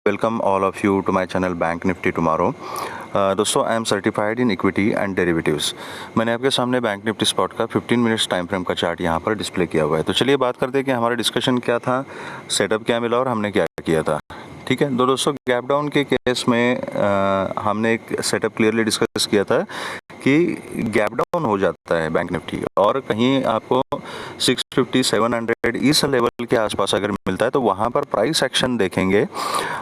welcome all of you to my channel Bank Nifty Tomorrow. दोस्तों I am certified in equity and derivatives. मैंने आपके सामने bank Nifty spot का 15 minutes time frame का chart यहाँ पर डिस्प्ले किया हुआ है। तो चलिए बात करते हैं कि हमारा डिस्कशन क्या था, सेटअप क्या मिला और हमने क्या किया था। ठीक है, दोस्तों गैप डाउन के केस में हमने एक सेटअप क्लियरली डिस्कस किया था कि गैप डाउन हो जाता है बैंक निफ्टी और कहीं आपको 650 700 इस लेवल के आसपास अगर मिलता है तो वहाँ पर प्राइस एक्शन देखेंगे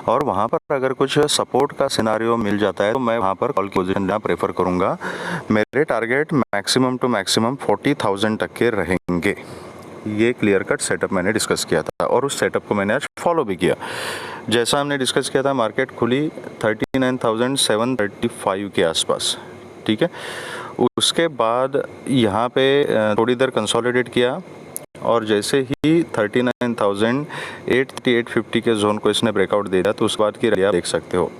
और वहाँ पर अगर कुछ सपोर्ट का सिनारियो मिल जाता है तो मैं वहाँ पर कॉल की पोजीशन लेना प्रेफर करूँगा। मेरे टारगेट मैक्सिमम टू मैक्सिमम 40,000 तक के रहेंगे। ये क्लियर कट सेटअप मैंने डिस्कस किया था और उस सेटअप को मैंने आज फॉलो भी किया। जैसा हमने डिस्कस किया था, मार्केट खुली 39,735 के आसपास। ठीक है, उसके बाद यहाँ पे थोड़ी देर कंसोलिडेट किया और जैसे ही 39,850 के जोन को इसने ब्रेकआउट दे दिया तो उस बाद की रैली आप देख सकते हो।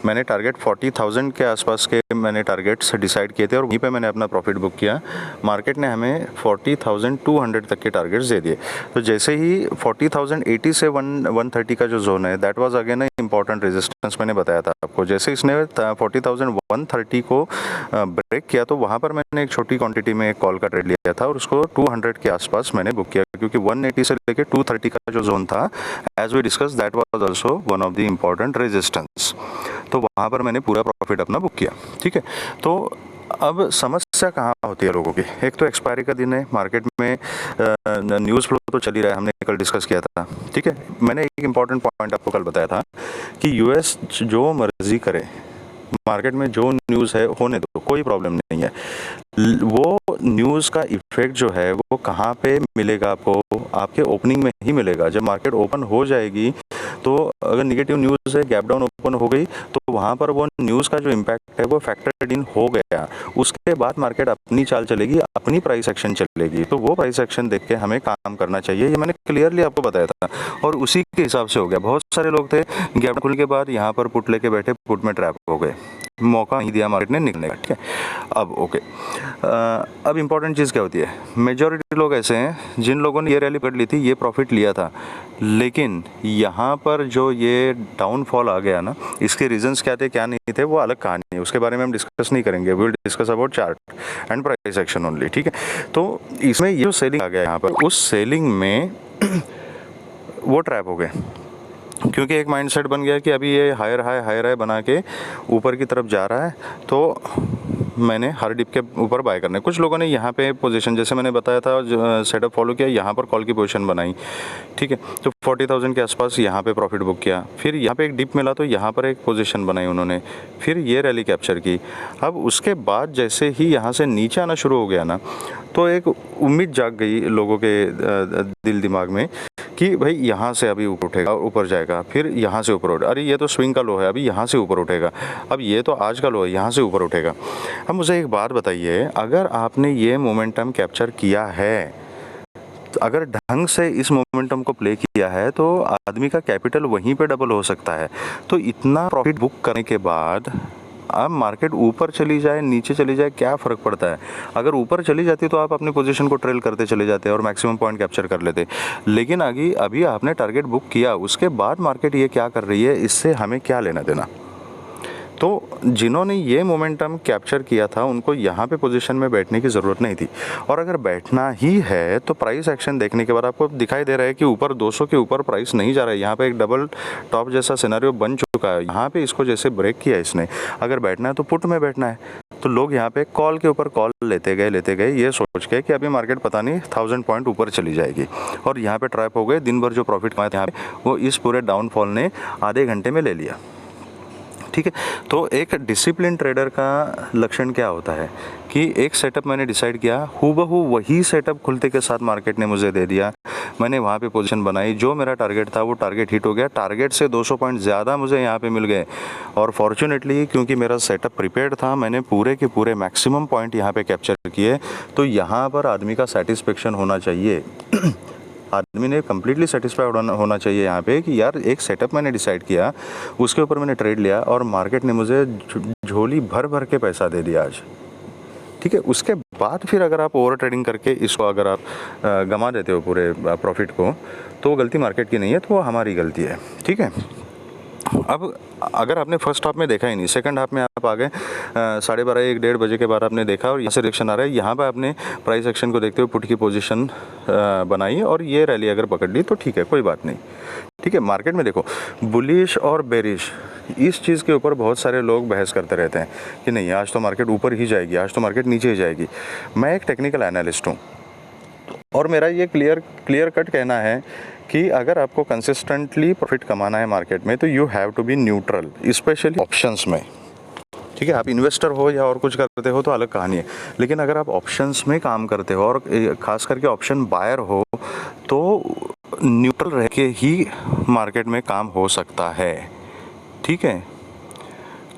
मैंने टारगेट 40,000 के आसपास के मैंने टारगेट्स डिसाइड किए थे और वहीं पे मैंने अपना प्रॉफिट बुक किया। मार्केट ने हमें 40,200 तक के टारगेट्स दे दिए। तो जैसे ही 40,080 से 130 का जो जोन है that was again important resistance मैंने बताया था आपको। जैसे इसने 40,130 को ब्रेक किया तो वहाँ पर मैंने एक छोटी क्वांटिटी में एक कॉल का ट्रेड लिया था और उसको 200 के आसपास मैंने बुक किया, क्योंकि 180 से लेकर 230 का जो जोन था as we discuss that was also one of the important resistance. तो वहाँ पर मैंने पूरा प्रॉफिट अपना बुक किया। ठीक है, तो अब समस्या कहाँ होती है लोगों की। एक तो एक्सपायरी का दिन है, मार्केट में न्यूज़ फ्लो तो चल ही रहा है, हमने कल डिस्कस किया था। ठीक है, मैंने एक इम्पॉर्टेंट पॉइंट आपको कल बताया था कि यूएस जो मर्जी करे, मार्केट में जो न्यूज़ है होने दो, कोई प्रॉब्लम नहीं है। वो न्यूज़ का इफेक्ट जो है वो कहाँ पे मिलेगा आपको, आपके ओपनिंग में ही मिलेगा। जब मार्केट ओपन हो जाएगी तो अगर नेगेटिव न्यूज़ है, गैप डाउन ओपन हो गई तो वहाँ पर वो न्यूज़ का जो इम्पैक्ट है वो फैक्टर्ड इन हो गया। उसके बाद मार्केट अपनी चाल चलेगी, अपनी प्राइस एक्शन चलेगी। तो वो प्राइस एक्शन देख के हमें काम करना चाहिए, ये मैंने क्लियरली आपको बताया था और उसी के हिसाब से हो गया। बहुत सारे लोग थे गैप खुल के बाद यहाँ पर पुट लेके बैठे, पुट में ट्रैप हो गए, मौका नहीं दिया मार्केट ने निकलने का। ठीक है, अब ओके, अब इम्पॉर्टेंट चीज़ क्या होती है, मेजॉरिटी लोग ऐसे हैं जिन लोगों ने ये रैली पकड़ ली थी, ये प्रॉफिट लिया था, लेकिन यहाँ पर जो ये डाउनफॉल आ गया ना, इसके रीजंस क्या थे क्या नहीं थे वो अलग कहानी है, उसके बारे में हम डिस्कस नहीं करेंगे। We will discuss about chart and price action only. ठीक है, तो इसमें ये जो सेलिंग आ गया यहाँ पर, उस सेलिंग में वो ट्रैप हो गए, क्योंकि एक माइंडसेट बन गया कि अभी ये हायर हाई बना के ऊपर की तरफ जा रहा है तो मैंने हर डिप के ऊपर बाय करना है। कुछ लोगों ने यहाँ पे पोजीशन, जैसे मैंने बताया था, सेटअप फॉलो किया, यहाँ पर कॉल की पोजीशन बनाई। ठीक है, तो 40,000 के आसपास यहाँ पे प्रॉफिट बुक किया, फिर यहाँ पे एक डिप मिला तो यहाँ पर एक पोजीशन बनाई उन्होंने, फिर ये रैली कैप्चर की। अब उसके बाद जैसे ही यहाँ से नीचे आना शुरू हो गया ना, तो एक उम्मीद जाग गई लोगों के दिल दिमाग में कि भाई यहाँ से अभी ऊपर उठेगा, ऊपर जाएगा, फिर यहाँ से ऊपर उठेगा, अरे ये तो स्विंग का लो है, अभी यहाँ से ऊपर उठेगा, अब ये तो आज का लो है, यहाँ से ऊपर उठेगा। अब मुझे एक बात बताइए, अगर आपने ये मोमेंटम कैप्चर किया है, तो अगर ढंग से इस मोमेंटम को प्ले किया है तो आदमी का कैपिटल वहीं पे डबल हो सकता है। तो इतना प्रॉफिट बुक करने के बाद अब मार्केट ऊपर चली जाए नीचे चली जाए क्या फ़र्क पड़ता है। अगर ऊपर चली जाती तो आप अपनी पोजीशन को ट्रेल करते चले जाते और मैक्सिमम पॉइंट कैप्चर कर लेते, लेकिन अभी आपने टारगेट बुक किया, उसके बाद मार्केट ये क्या कर रही है इससे हमें क्या लेना देना। तो जिन्होंने ये मोमेंटम कैप्चर किया था उनको यहाँ पे पोजीशन में बैठने की ज़रूरत नहीं थी, और अगर बैठना ही है तो प्राइस एक्शन देखने के बाद आपको दिखाई दे रहा है कि ऊपर 200 के ऊपर प्राइस नहीं जा रहा है। यहाँ पे एक डबल टॉप जैसा सिनेरियो बन चुका है, यहाँ पे इसको जैसे ब्रेक किया इसने, अगर बैठना है तो पुट में बैठना है। तो लोग यहाँ पे कॉल के ऊपर कॉल लेते गए ये सोच के कि अभी मार्केट पता नहीं 1000 पॉइंट ऊपर चली जाएगी, और यहाँ पे ट्रैप हो गए। दिन भर जो प्रॉफिट कमाए थे यहाँ पे वो इस पूरे डाउनफॉल ने आधे घंटे में ले लिया। ठीक है, तो एक डिसिप्लिन ट्रेडर का लक्षण क्या होता है कि एक सेटअप मैंने डिसाइड किया, हूबहू वही सेटअप खुलते के साथ मार्केट ने मुझे दे दिया, मैंने वहाँ पे पोजीशन बनाई, जो मेरा टारगेट था वो टारगेट हिट हो गया, टारगेट से 200 पॉइंट ज़्यादा मुझे यहाँ पे मिल गए, और फॉर्चुनेटली क्योंकि मेरा सेटअप प्रिपेयर्ड था, मैंने पूरे के पूरे मैक्सिमम पॉइंट यहाँ पे कैप्चर किए। तो यहाँ पर आदमी का सेटिस्फेक्शन होना चाहिए आदमी ने कम्प्लीटली सेटिस्फाइड होना चाहिए यहाँ पे कि यार एक सेटअप मैंने डिसाइड किया, उसके ऊपर मैंने ट्रेड लिया और मार्केट ने मुझे झोली भर भर के पैसा दे दिया आज। ठीक है, उसके बाद फिर अगर आप ओवर ट्रेडिंग करके इसको अगर आप गंवा देते हो पूरे प्रॉफिट को, तो वो गलती मार्केट की नहीं है, तो वो हमारी गलती है। ठीक है, अब अगर आपने फर्स्ट हाफ में देखा ही नहीं, सेकंड हाफ में आप आ गए 12:30 1 डेढ़ बजे के बाद आपने देखा और यहाँ से रिएक्शन आ रहा है, यहाँ पे आपने प्राइस एक्शन को देखते हुए पुट की पोजीशन बनाई और ये रैली अगर पकड़ ली तो ठीक है, कोई बात नहीं। ठीक है, मार्केट में देखो बुलिश और बेरिश इस चीज़ के ऊपर बहुत सारे लोग बहस करते रहते हैं कि नहीं आज तो मार्केट ऊपर ही जाएगी, आज तो मार्केट नीचे ही जाएगी। मैं एक टेक्निकल एनालिस्ट हूँ और मेरा ये क्लियर कट कहना है कि अगर आपको कंसिस्टेंटली प्रॉफिट कमाना है मार्केट में तो you have to be neutral, specially options में। ठीक है, आप इन्वेस्टर हो या और कुछ करते हो तो अलग कहानी है, लेकिन अगर आप ऑप्शंस में काम करते हो और खास करके ऑप्शन बायर हो तो न्यूट्रल रह के ही मार्केट में काम हो सकता है। ठीक है,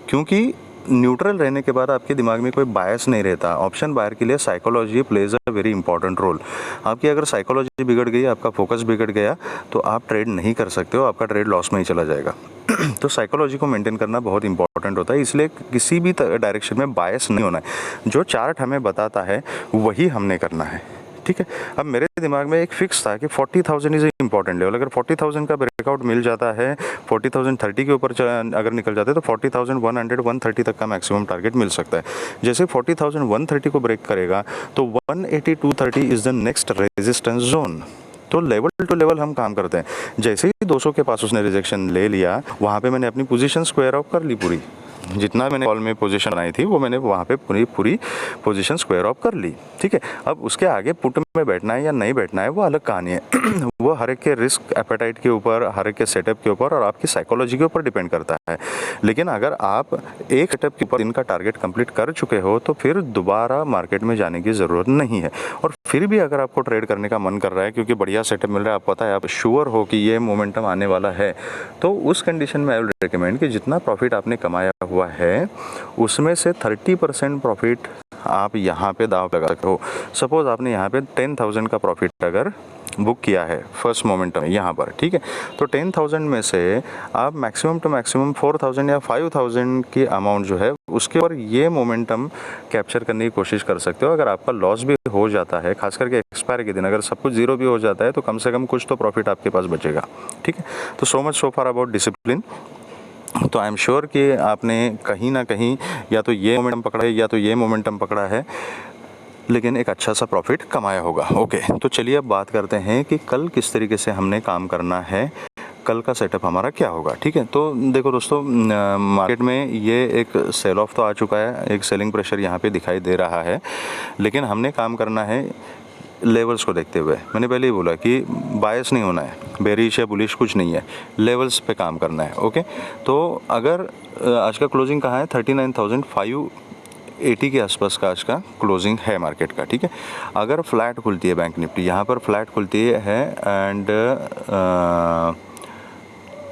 क्योंकि न्यूट्रल रहने के बाद आपके दिमाग में कोई बायस नहीं रहता। ऑप्शन बायर के लिए psychology plays a very important role. आपकी अगर साइकोलॉजी बिगड़ गई, आपका फोकस बिगड़ गया तो आप ट्रेड नहीं कर सकते हो, आपका ट्रेड लॉस में ही चला जाएगा। तो साइकोलॉजी को मेंटेन करना बहुत इंपॉर्टेंट होता है, इसलिए किसी भी डायरेक्शन में बायस नहीं होना है। जो चार्ट हमें बताता है वही हमने करना है। ठीक है, अब मेरे दिमाग में एक फिक्स था कि 40,000 इज़ इंपॉर्टेंट लेवल। अगर 40,000 का ब्रेकआउट मिल जाता है, 40,030 के ऊपर अगर निकल जाते हैं तो 40,100 130 तक का मैक्सिमम टारगेट मिल सकता है। जैसे 40,130 को ब्रेक करेगा तो 180 230 is the next resistance zone. तो लेवल टू लेवल हम काम करते हैं। जैसे ही 200 के पास उसने रिजेक्शन ले लिया, वहाँ पे मैंने अपनी पोजीशन स्क्वायर ऑफ कर ली पूरी। जितना मैंने कॉल में पोजीशन बनाई थी वो मैंने वहाँ पे पूरी पोजीशन स्क्वायर ऑफ कर ली। ठीक है, अब उसके आगे पुट में बैठना है या नहीं बैठना है वो अलग कहानी है। वो हर एक के रिस्क एपेटाइट के ऊपर, हर एक के सेटअप के ऊपर और आपकी साइकोलॉजी के ऊपर डिपेंड करता है। लेकिन अगर आप एक सेटअप के ऊपर इनका टारगेट कंप्लीट कर चुके हो तो फिर दोबारा मार्केट में जाने की ज़रूरत नहीं है। और फिर भी अगर आपको ट्रेड करने का मन कर रहा है क्योंकि बढ़िया सेटअप मिल रहा है, आप पता है, आप श्योर हो कि ये मोमेंटम आने वाला है, तो उस कंडीशन में आई विल रिकमेंड कि जितना प्रॉफिट आपने कमाया हुआ है उसमें से 30% प्रॉफिट आप यहाँ पे दाव लगा सकते हो। सपोज आपने यहाँ पे 10,000 का प्रॉफिट अगर बुक किया है फर्स्ट मोमेंटम में यहाँ पर, ठीक है, तो 10,000 में से आप मैक्सिमम टू मैक्सिमम 4,000 या 5,000 की अमाउंट जो है उसके ऊपर ये मोमेंटम कैप्चर करने की कोशिश कर सकते हो। अगर आपका लॉस भी हो जाता है, खास करके एक्सपायर के दिन अगर सब कुछ जीरो भी हो जाता है तो कम से कम कुछ तो प्रॉफिट आपके पास बचेगा। ठीक है, तो so much so far about discipline. तो आई एम श्योर कि आपने कहीं ना कहीं या तो ये मोमेंटम पकड़ा है या तो ये मोमेंटम पकड़ा है, लेकिन एक अच्छा सा प्रॉफिट कमाया होगा। ओके, तो चलिए अब बात करते हैं कि कल किस तरीके से हमने काम करना है, कल का सेटअप हमारा क्या होगा। ठीक है, तो देखो दोस्तों, मार्केट में ये एक सेल ऑफ तो आ चुका है, एक सेलिंग प्रेशर यहाँ पे दिखाई दे रहा है, लेकिन हमने काम करना है लेवल्स को देखते हुए। मैंने पहले ही बोला कि बायस नहीं होना है, बेरिश या बुलिश कुछ नहीं है, लेवल्स पे काम करना है। ओके, तो अगर आज का क्लोजिंग कहाँ है, 39,580 के आसपास का आज का क्लोजिंग है मार्केट का। ठीक है, अगर फ्लैट खुलती है बैंक निफ्टी, यहाँ पर फ्लैट खुलती है एंड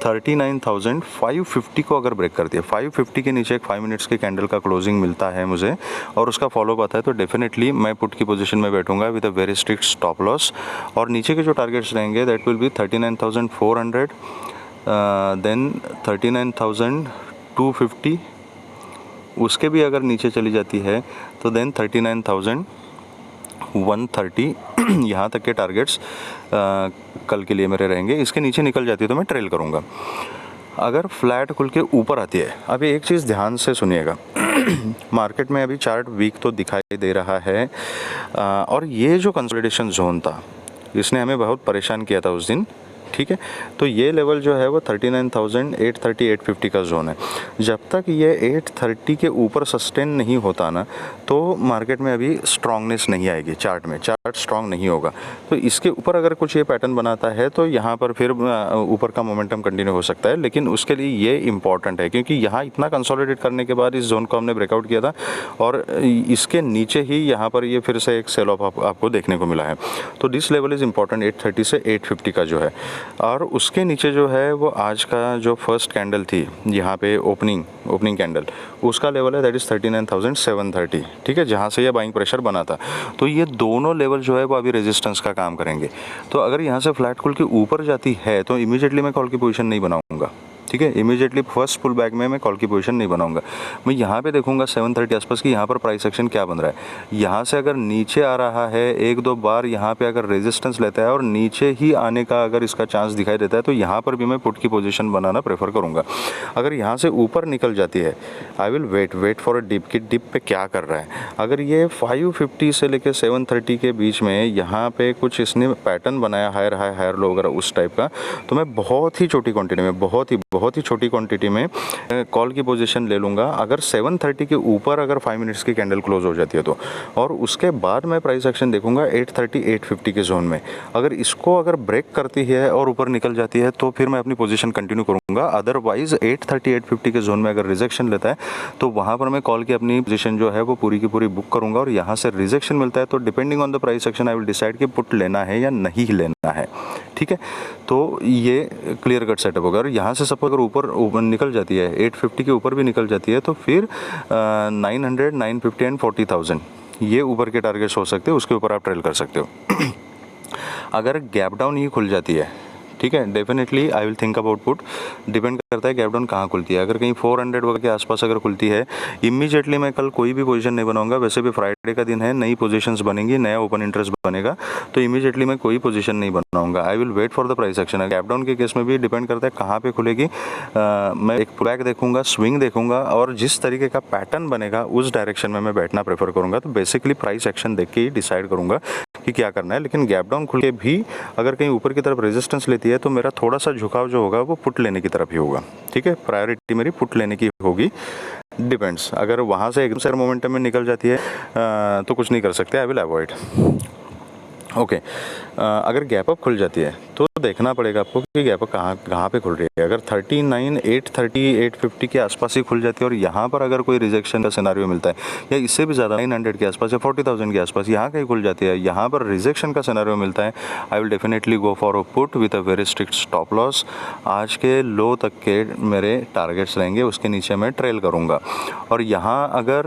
39,550 को अगर ब्रेक करती है, 550 के नीचे एक 5 मिनट्स के कैंडल का क्लोजिंग मिलता है मुझे और उसका फॉलो आता है तो डेफिनेटली मैं पुट की पोजीशन में बैठूंगा with a very strict stop loss. और नीचे के जो टारगेट्स रहेंगे दैट विल बी 39,400, देन 39,250, उसके भी अगर नीचे चली जाती है तो देन 39,130 यहाँ तक के टारगेट्स कल के लिए मेरे रहेंगे। इसके नीचे निकल जाती है तो मैं ट्रेल करूँगा। अगर फ्लैट खुल के ऊपर आती है, अभी एक चीज़ ध्यान से सुनिएगा, मार्केट में अभी चार्ट वीक तो दिखाई दे रहा है और ये जो कंसोलिडेशन जोन था इसने हमें बहुत परेशान किया था उस दिन। ठीक है, तो ये लेवल जो है वो 39,830 850 का जोन है। जब तक ये 830 के ऊपर सस्टेन नहीं होता ना तो मार्केट में अभी स्ट्रांगनेस नहीं आएगी, चार्ट में चार्ट स्ट्रांग नहीं होगा। तो इसके ऊपर अगर कुछ ये पैटर्न बनाता है तो यहाँ पर फिर ऊपर का मोमेंटम कंटिन्यू हो सकता है, लेकिन उसके लिए ये इंपॉर्टेंट है क्योंकि यहाँ इतना कंसोलिडेट करने के बाद इस जोन को हमने ब्रेकआउट किया था और इसके नीचे ही यहाँ पर ये फिर से एक सेल ऑफ आपको देखने को मिला है। तो दिस लेवल इज़ इंपॉर्टेंट 830 से 850 का जो है, और उसके नीचे जो है वो आज का जो फर्स्ट कैंडल थी यहाँ पे ओपनिंग कैंडल, उसका लेवल है दैट इज़ 39,730। ठीक है, जहाँ से ये बाइंग प्रेशर बना था। तो ये दोनों लेवल जो है वो अभी रेजिस्टेंस का काम करेंगे। तो अगर यहाँ से फ्लैट कॉल के ऊपर जाती है तो इमीडिएटली मैं कॉल की पोजीशन नहीं बनाऊंगा। ठीक है। इमीडिएटली फर्स्ट पुल बैक में मैं कॉल की पोजीशन नहीं बनाऊंगा। मैं यहाँ पे देखूंगा 7:30 आसपास की यहाँ पर प्राइस एक्शन क्या बन रहा है। यहाँ से अगर नीचे आ रहा है, एक दो बार यहाँ पे अगर रेजिस्टेंस लेता है और नीचे ही आने का अगर इसका चांस दिखाई देता है तो यहाँ पर भी मैं पुट की पोजीशन बनाना प्रेफर करूँगा। अगर यहाँ से ऊपर निकल जाती है, I will wait for a dip कि डिप पे क्या कर रहा है। अगर ये 550 से लेकर 730 के बीच में यहाँ पे कुछ इसने पैटर्न बनाया हायर हाई हायर लो वगैरह उस टाइप का, तो मैं बहुत ही छोटी क्वांटिटी में, बहुत ही छोटी क्वांटिटी में कॉल की पोजीशन ले लूँगा। अगर 730 के ऊपर अगर 5 मिनट्स की कैंडल क्लोज हो जाती है तो, और उसके बाद मैं प्राइस एक्शन देखूंगा 830 850 के जोन में। अगर इसको अगर ब्रेक करती है और ऊपर निकल जाती है तो फिर मैं अपनी पोजीशन कंटिन्यू करूंगा। अदरवाइज 830 850 के जोन में अगर रिजेक्शन लेता है तो वहाँ पर मैं कॉल की अपनी पोजीशन जो है वो पूरी की पूरी बुक करूंगा। और यहाँ से रिजेक्शन मिलता है तो depending on the price action I will decide कि पुट लेना है या नहीं लेना है। ठीक है, तो ये क्लियर कट सेटअप होगा। और यहाँ से सपोज अगर ऊपर निकल जाती है, 850 के ऊपर भी निकल जाती है तो फिर 900 950 एंड 40,000 ये ऊपर के टारगेट्स हो सकते हैं, उसके ऊपर आप ट्रेल कर सकते हो। अगर गैप डाउन ही खुल जाती है, ठीक है, definitely I will think about put. Depend करता है गैप डाउन कहाँ खुलती है। अगर कहीं 400 वगैरह के आसपास अगर खुलती है, इमीडिएटली मैं कल कोई भी पोजीशन नहीं बनाऊंगा। वैसे भी फ्राइडे का दिन है, नई पोजीशंस बनेंगी, नया ओपन इंटरेस्ट बनेगा, तो इमीडिएटली मैं कोई पोजीशन नहीं बनाऊंगा। I will wait for the price action. Gap down के केस में भी डिपेंड करता है कहाँ पे खुलेगी। मैं एक पुलबैक देखूंगा, स्विंग देखूंगा, और जिस तरीके का पैटर्न बनेगा उस डायरेक्शन में मैं बैठना प्रेफर करूंगा। तो बेसिकली प्राइस एक्शन देख के ही डिसाइड करूंगा कि क्या करना है। लेकिन गैप डाउन खुल के भी अगर कहीं ऊपर की तरफ रेजिस्टेंस लेती है तो मेरा थोड़ा सा झुकाव जो होगा वो पुट लेने की तरफ ही होगा। ठीक है, प्रायोरिटी मेरी पुट लेने की होगी। डिपेंड्स, अगर वहाँ से एकदम से मोमेंटम में निकल जाती है तो कुछ नहीं कर सकते, आई विल अवॉइड। ओके, अगर गैप अप खुल जाती है तो देखना पड़ेगा आपको कि गैप अप कहाँ पे खुल रही है। अगर 39 830 850 के आसपास ही खुल जाती है और यहाँ पर अगर कोई रिजेक्शन का सिनारियो मिलता है, या इससे भी ज़्यादा 900 के आसपास या 40,000 के आसपास यहाँ कहीं खुल जाती है, यहाँ पर रिजेक्शन का सिनारियो मिलता है, I will definitely go for a put with a very strict stop loss. आज के लो तक के मेरे टारगेट्स रहेंगे, उसके नीचे मैं ट्रेल करूँगा। और यहाँ अगर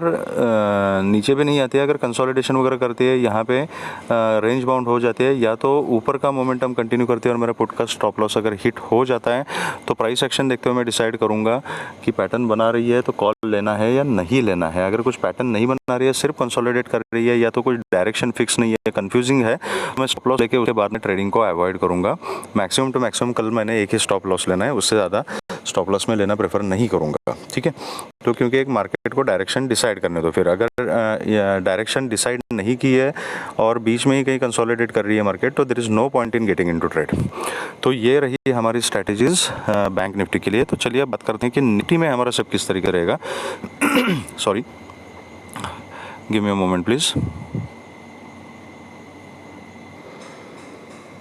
नीचे भी नहीं आती है, अगर कंसोलिडेशन वगैरह करती है, यहाँ पे रेंज बाउंड हो जाती है, या तो ऊपर का मोमेंटम कंटिन्यू करती है और मेरा पुट का स्टॉप लॉस अगर हिट हो जाता है, तो प्राइस एक्शन देखते हुए मैं डिसाइड करूंगा कि पैटर्न बना रही है तो कॉल लेना है या नहीं लेना है। अगर कुछ पैटर्न नहीं बना रही है, सिर्फ कंसोलिडेट कर रही है, या तो कोई डायरेक्शन फिक्स नहीं है, कंफ्यूजिंग है, तो मैं स्टॉप लॉस लेके उसके बाद में ट्रेडिंग को अवॉइड करूंगा। मैक्सिमम टू मैक्सिमम कल मैंने एक ही स्टॉप लॉस लेना है, उससे ज़्यादा स्टॉप लॉस में लेना प्रेफर नहीं करूंगा। ठीक है, तो क्योंकि एक मार्केट को डायरेक्शन डिसाइड करने दो। फिर अगर डायरेक्शन डिसाइड नहीं की है और बीच में ही कहीं कंसोलिडेट कर रही है मार्केट, तो there is no point in getting into trade. तो ये रही हमारी स्ट्रैटेजीज बैंक निफ्टी के लिए। तो चलिए अब बात करते हैं कि निफ्टी में हमारा सब किस तरीके रहेगा। Sorry, give me a moment please.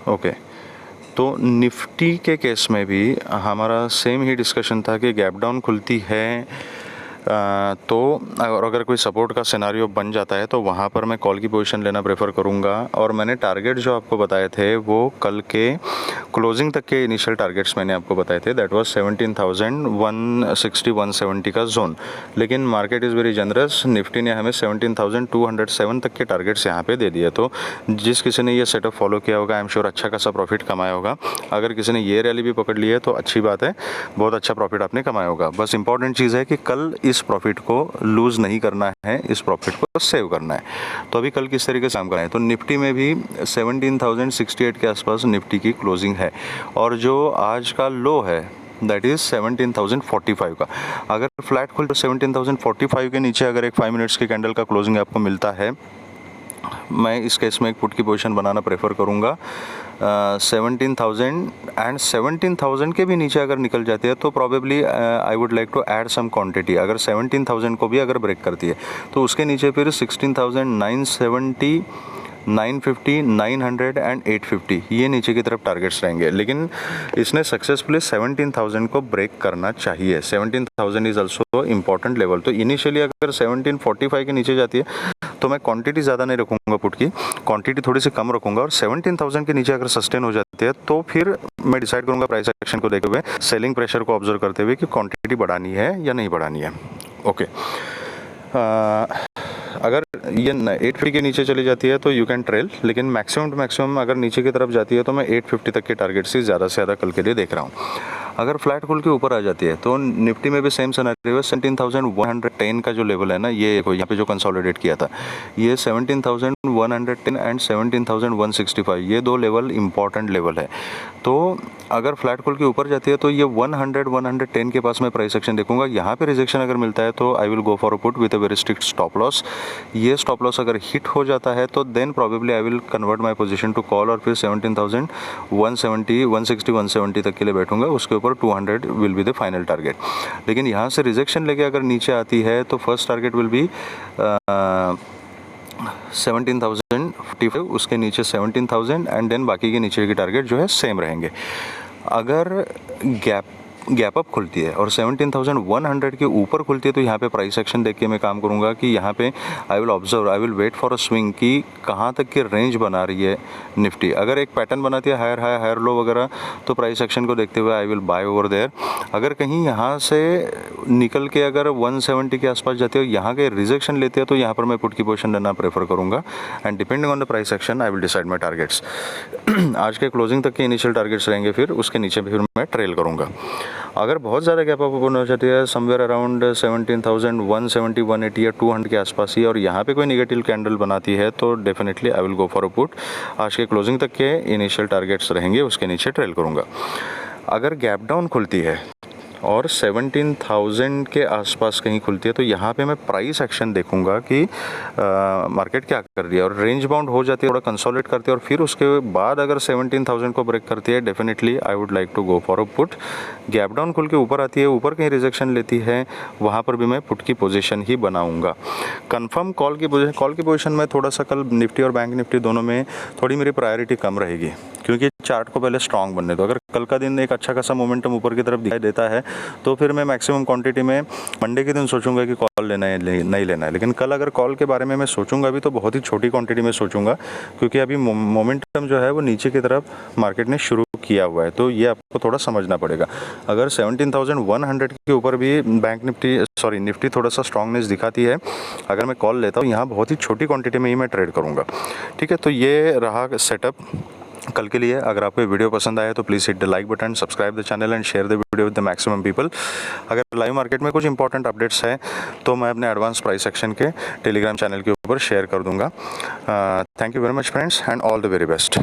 Okay, तो निफ्टी के केस में भी हमारा सेम ही डिस्कशन था कि गैप डाउन खुलती है तो और अगर कोई सपोर्ट का सिनारियो बन जाता है तो वहाँ पर मैं कॉल की पोजीशन लेना प्रेफर करूँगा। और मैंने टारगेट जो आपको बताए थे वो कल के क्लोजिंग तक के इनिशियल टारगेट्स मैंने आपको बताए थे, दैट वाज 17,160 170 का जोन। लेकिन market is very generous, Nifty ने हमें 17,207 तक के टारगेट्स यहाँ पे दे दिए। तो जिस किसी ने ये सेटअप फॉलो किया होगा, आई एम श्योर अच्छा खासा प्रॉफिट कमाया होगा। अगर किसी ने ये रैली भी पकड़ ली है तो अच्छी बात है, बहुत अच्छा प्रॉफिट आपने कमाया होगा। बस इंपॉर्टेंट चीज़ है कि कल इस प्रॉफिट को लूज़ नहीं करना है, इस प्रॉफिट को सेव करना है। तो अभी कल किस तरीके से काम करना है, तो निफ्टी में भी 17,068 के आसपास निफ्टी की क्लोजिंग है, और जो आज का लो है दैट इज़ 17,045 का। अगर फ्लैट खुल तो 17,045 के नीचे अगर एक 5 मिनट्स की कैंडल का क्लोजिंग आपको मिलता है, मैं इस केस में एक पुट की पोजीशन बनाना प्रेफर करूँगा। 17,000 एंड 17,000 के भी नीचे अगर निकल जाती है तो probably I would like to add some quantity. अगर 17,000 को भी अगर ब्रेक करती है तो उसके नीचे फिर 16,970 950 900 एंड 850 ये नीचे की तरफ टारगेट्स रहेंगे। लेकिन इसने सक्सेसफुली 17,000 को ब्रेक करना चाहिए। 17,000 इज़ ऑल्सो इम्पॉर्टेंट लेवल। तो इनिशियली अगर 1745 के नीचे जाती है तो मैं क्वांटिटी ज़्यादा नहीं रखूँगा पुट की, क्वांटिटी थोड़ी सी कम रखूँगा। और 17,000 के नीचे अगर सस्टेन हो जाती है तो फिर मैं डिसाइड करूँगा प्राइस एक्शन को देखते हुए, सेलिंग प्रेशर को ऑब्जर्व करते हुए कि क्वांटिटी बढ़ानी है या नहीं बढ़ानी है। ओके, अगर ये 850 के नीचे चली जाती है तो यू कैन ट्रेल, लेकिन मैक्सिमम टू मैक्सिमम अगर नीचे की तरफ जाती है तो मैं 850 तक के टारगेट से ज़्यादा कल के लिए देख रहा हूँ। अगर फ्लैट खुल के ऊपर आ जाती है तो निफ्टी में भी सेम सिनेरियो है। 17,110 का जो लेवल है ना, ये देखो यहाँ पे जो कंसोलिडेट किया था, ये 17,110 एंड 17,165, ये दो लेवल इंपॉर्टेंट लेवल है। तो अगर फ्लैट खुल के ऊपर जाती है तो ये 110 के पास मैं प्राइस एक्शन देखूंगा। यहाँ पे रिजेक्शन अगर मिलता है तो I will go for a put with a very strict stop loss. ये स्टॉप लॉस अगर हिट हो जाता है तो then probably I will convert my position to call, और फिर 17,170, 160, 170 तक के लिए बैठूंगा। उसके ऊपर 200 will be the final target. लेकिन यहाँ से रिजेक्शन लेके अगर नीचे आती है तो फर्स्ट टारगेट विल बी 17,055, उसके नीचे 17,000 एंड देन बाकी के नीचे के टारगेट जो है सेम रहेंगे। अगर गैप अप खुलती है और 17,100 के ऊपर खुलती है तो यहाँ पे प्राइस एक्शन देख के मैं काम करूँगा कि यहाँ पे I will wait for a swing कि कहाँ तक की रेंज बना रही है निफ्टी। अगर एक पैटर्न बनाती है हायर हाई हायर लो वगैरह, तो प्राइस एक्शन को देखते हुए I will buy over there. अगर कहीं यहाँ से निकल के अगर 170 के आसपास जाती है और यहाँ के रिजेक्शन लेती है तो यहाँ पर मैं पुट की पोजीशन लेना प्रेफर करूँगा, and depending on the price action I will decide my targets. आज के क्लोजिंग तक के इनिशियल टारगेट्स रहेंगे, फिर उसके नीचे भी फिर मैं ट्रेल करूँगा। अगर बहुत ज़्यादा गैप अप ओपन हो जाती है समवेयर अराउंड 17,170, 180 या 200 के आसपास ही, और यहाँ पे कोई निगेटिव कैंडल बनाती है तो definitely I will go for a put. आज के क्लोजिंग तक के इनिशियल टारगेट्स रहेंगे, उसके नीचे ट्रेल करूँगा। अगर गैप डाउन खुलती है और 17,000 के आसपास कहीं खुलती है तो यहाँ पे मैं प्राइस एक्शन देखूंगा कि मार्केट क्या कर रही है, और रेंज बाउंड हो जाती है, थोड़ा कंसोलिडेट करती है, और फिर उसके बाद अगर 17,000 को ब्रेक करती है definitely I would like to go for a put. Gap down खुल के ऊपर आती है, ऊपर कहीं रिजेक्शन लेती है, वहाँ पर भी मैं पुट की पोजीशन ही बनाऊंगा। कंफर्म कॉल की पोजीशन में थोड़ा सा कल निफ्टी और बैंक निफ्टी दोनों में थोड़ी मेरी प्रायोरिटी कम रहेगी, क्योंकि चार्ट को पहले स्ट्रांग बनने दो। अगर कल का दिन एक अच्छा खासा मोमेंटम ऊपर की तरफ दिखाई देता है तो फिर मैं मैक्सिमम क्वांटिटी में मंडे के दिन सोचूंगा कि कॉल लेना है नहीं लेना है। लेकिन कल अगर कॉल के बारे में मैं सोचूंगा भी तो बहुत ही छोटी क्वांटिटी में सोचूंगा, क्योंकि अभी मोमेंटम जो है वो नीचे की तरफ मार्केट ने शुरू किया हुआ है, तो ये आपको थोड़ा समझना पड़ेगा। अगर 17,100 के ऊपर भी निफ्टी थोड़ा सा स्ट्रांगनेस दिखाती है, अगर मैं कॉल लेता हूँ यहाँ बहुत ही छोटी क्वांटिटी में ही मैं ट्रेड करूँगा। ठीक है, तो ये रहा सेटअप कल के लिए। अगर आपको वीडियो पसंद आया तो please hit the like button, subscribe the channel and share the video with the maximum people. अगर लाइव मार्केट में कुछ इंपॉर्टेंट अपडेट्स हैं तो मैं अपने एडवांस प्राइस एक्शन के टेलीग्राम चैनल के ऊपर शेयर कर दूंगा। Thank you very much friends and all the very best.